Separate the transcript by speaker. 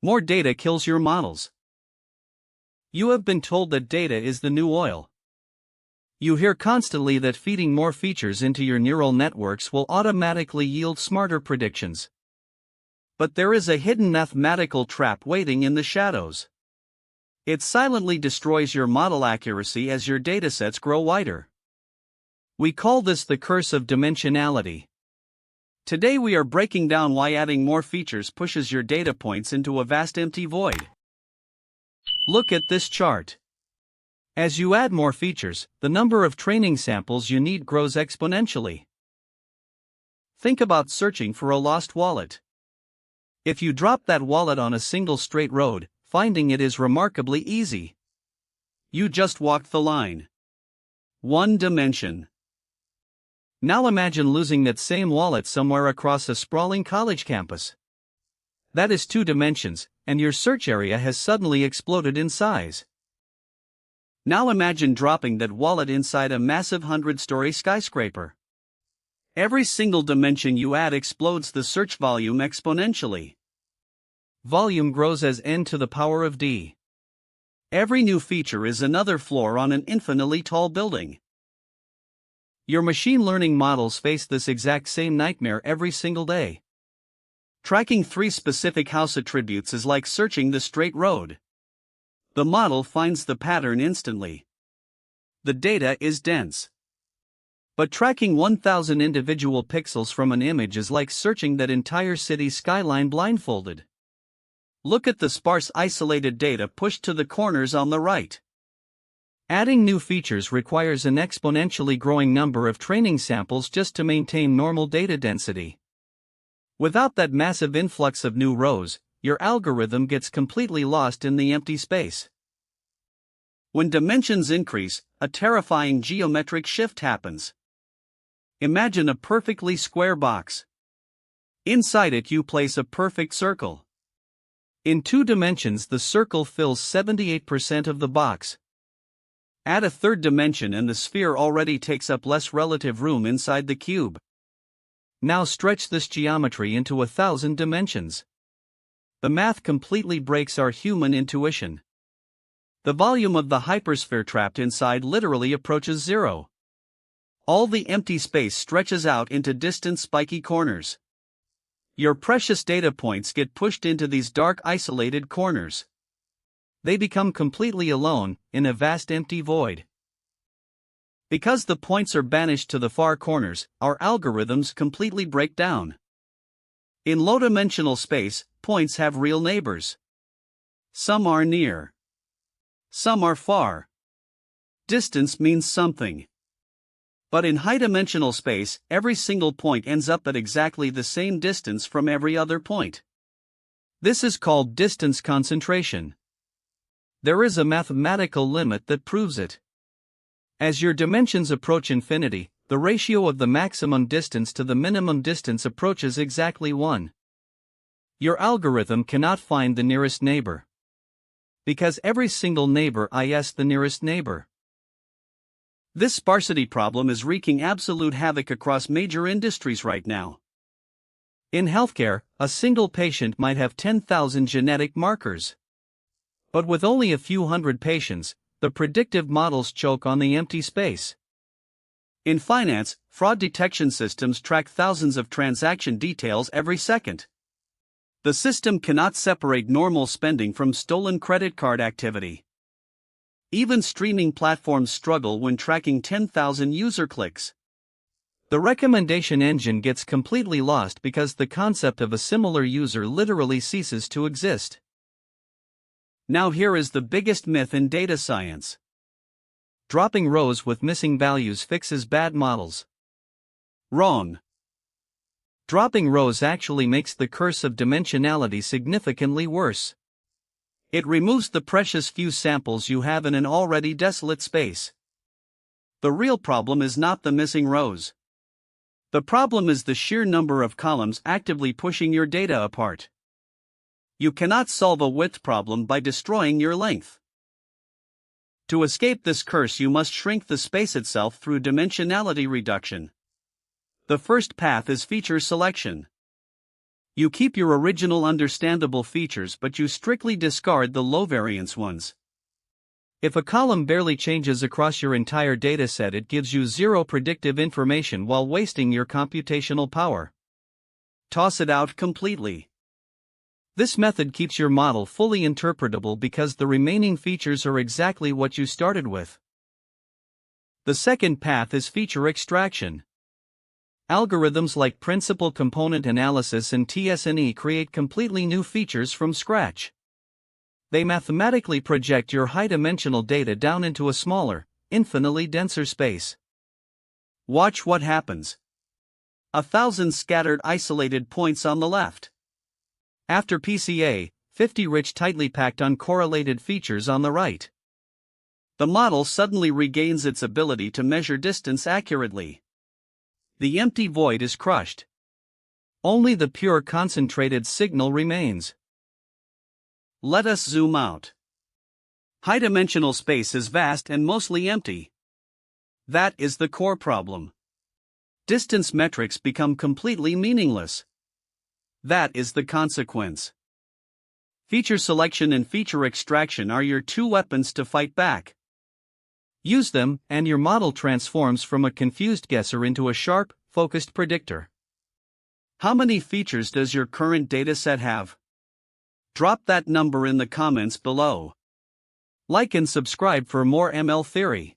Speaker 1: More data kills your models. You have been told that data is the new oil. You hear constantly that feeding more features into your neural networks will automatically yield smarter predictions. But there is a hidden mathematical trap waiting in the shadows. It silently destroys your model accuracy as your datasets grow wider. We call this the curse of dimensionality. Today we are breaking down why adding more features pushes your data points into a vast empty void. Look at this chart. As you add more features, the number of training samples you need grows exponentially. Think about searching for a lost wallet. If you drop that wallet on a single straight road, finding it is remarkably easy. You just walked the line. One dimension. Now imagine losing that same wallet somewhere across a sprawling college campus. That is 2 dimensions, and your search area has suddenly exploded in size. Now imagine dropping that wallet inside a massive 100-story skyscraper. Every single dimension you add explodes the search volume exponentially. Volume grows as n to the power of d. Every new feature is another floor on an infinitely tall building. Your machine learning models face this exact same nightmare every single day. Tracking 3 specific house attributes is like searching the straight road. The model finds the pattern instantly. The data is dense. But tracking 1,000 individual pixels from an image is like searching that entire city skyline blindfolded. Look at the sparse isolated data pushed to the corners on the right. Adding new features requires an exponentially growing number of training samples just to maintain normal data density. Without that massive influx of new rows, your algorithm gets completely lost in the empty space. When dimensions increase, a terrifying geometric shift happens. Imagine a perfectly square box. Inside it you place a perfect circle. In 2 dimensions the circle fills 78% of the box. Add a 3rd dimension and the sphere already takes up less relative room inside the cube. Now stretch this geometry into 1,000 dimensions. The math completely breaks our human intuition. The volume of the hypersphere trapped inside literally approaches 0. All the empty space stretches out into distant spiky corners. Your precious data points get pushed into these dark isolated corners. They become completely alone, in a vast empty void. Because the points are banished to the far corners, our algorithms completely break down. In low-dimensional space, points have real neighbors. Some are near. Some are far. Distance means something. But in high-dimensional space, every single point ends up at exactly the same distance from every other point. This is called distance concentration. There is a mathematical limit that proves it. As your dimensions approach infinity, the ratio of the maximum distance to the minimum distance approaches exactly 1. Your algorithm cannot find the nearest neighbor. Because every single neighbor is the nearest neighbor. This sparsity problem is wreaking absolute havoc across major industries right now. In healthcare, a single patient might have 10,000 genetic markers. But with only a few hundred patients, the predictive models choke on the empty space. In finance, fraud detection systems track thousands of transaction details every second. The system cannot separate normal spending from stolen credit card activity. Even streaming platforms struggle when tracking 10,000 user clicks. The recommendation engine gets completely lost because the concept of a similar user literally ceases to exist. Now here is the biggest myth in data science. Dropping rows with missing values fixes bad models. Wrong. Dropping rows actually makes the curse of dimensionality significantly worse. It removes the precious few samples you have in an already desolate space. The real problem is not the missing rows. The problem is the sheer number of columns actively pushing your data apart. You cannot solve a width problem by destroying your length. To escape this curse, you must shrink the space itself through dimensionality reduction. The first path is feature selection. You keep your original understandable features, but you strictly discard the low-variance ones. If a column barely changes across your entire dataset, it gives you zero predictive information while wasting your computational power. Toss it out completely. This method keeps your model fully interpretable because the remaining features are exactly what you started with. The second path is feature extraction. Algorithms like principal component analysis and t-SNE create completely new features from scratch. They mathematically project your high-dimensional data down into a smaller, infinitely denser space. Watch what happens. 1,000 scattered isolated points on the left. After PCA, 50 rich tightly packed uncorrelated features on the right. The model suddenly regains its ability to measure distance accurately. The empty void is crushed. Only the pure concentrated signal remains. Let us zoom out. High-dimensional space is vast and mostly empty. That is the core problem. Distance metrics become completely meaningless. That is the consequence. Feature selection and feature extraction are your two weapons to fight back. Use them, and your model transforms from a confused guesser into a sharp, focused predictor. How many features does your current dataset have? Drop that number in the comments below. Like and subscribe for more ML theory.